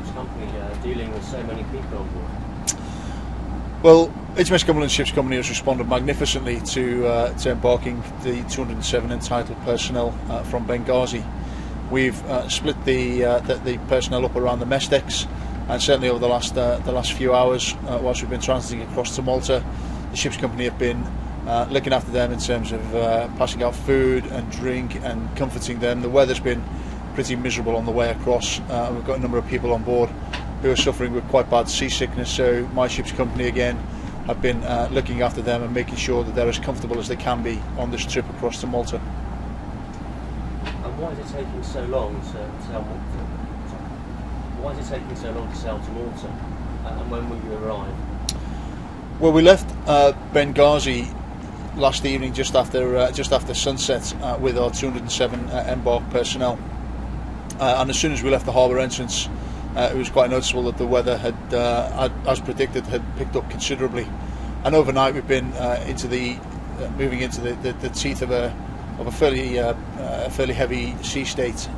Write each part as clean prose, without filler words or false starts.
ship's company dealing with so many people on board? Well, HMS Cumberland Ships Company has responded magnificently to embarking the 207 entitled personnel from Benghazi. We've split the personnel up around the mess decks, and certainly over the last few hours, whilst we've been transiting across to Malta, the ship's company have been looking after them in terms of passing out food and drink and comforting them. The weather's been pretty miserable on the way across. We've got a number of people on board who are suffering with quite bad seasickness, so my ship's company again have been looking after them and making sure that they're as comfortable as they can be on this trip across to Malta. And why is it taking so long to sail to Malta? And when will you arrive? Well, we left Benghazi last evening just after sunset with our 207 embarked personnel, and as soon as we left the harbour entrance, it was quite noticeable that the weather had, as predicted, had picked up considerably. And overnight we've been moving into the teeth of a fairly heavy sea state,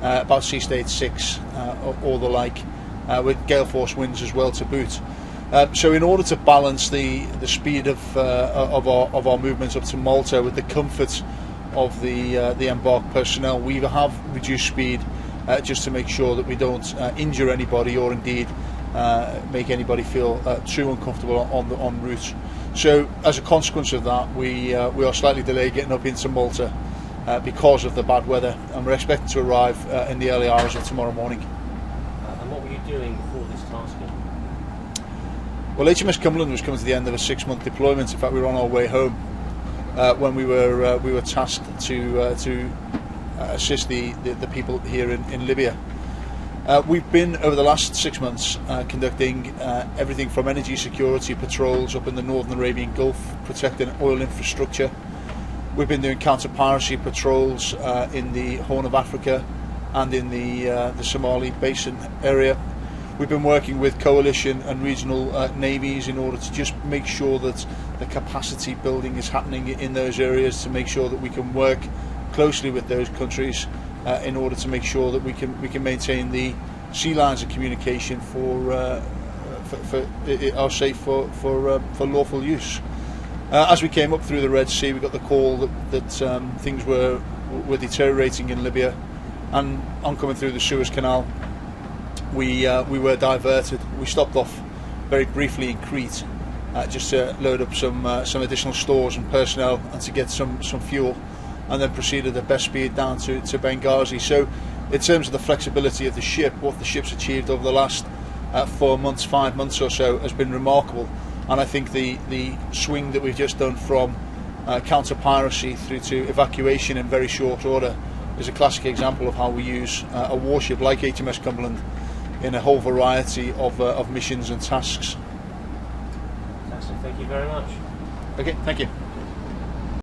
about sea state 6 or the like, with gale force winds as well to boot. So in order to balance the speed of our movements up to Malta with the comfort of the embarked personnel, we have reduced speed just to make sure that we don't injure anybody or indeed make anybody feel too uncomfortable en route. So as a consequence of that, we are slightly delayed getting up into Malta because of the bad weather, and we're expected to arrive in the early hours of tomorrow morning. And what were you doing before this tasking? Well, HMS Cumberland was coming to the end of a 6-month deployment. In fact, we were on our way home when we were tasked to assist the people here in Libya. We've been, over the last 6 months, conducting everything from energy security patrols up in the Northern Arabian Gulf, protecting oil infrastructure. We've been doing counter-piracy patrols in the Horn of Africa and in the Somali Basin area. We've been working with coalition and regional navies in order to just make sure that the capacity building is happening in those areas, to make sure that we can work closely with those countries in order to make sure that we can maintain the sea lines of communication for safe for lawful use. As we came up through the Red Sea, we got the call that things were deteriorating in Libya, and on coming through the Suez Canal, we were diverted. We stopped off very briefly in Crete just to load up some additional stores and personnel and to get some fuel, and then proceeded at best speed down to Benghazi. So in terms of the flexibility of the ship, what the ship's achieved over the last 4 months, 5 months or so has been remarkable. And I think the swing that we've just done from counter-piracy through to evacuation in very short order is a classic example of how we use a warship like HMS Cumberland in a whole variety of missions and tasks. Fantastic. Thank you very much. Okay, thank you.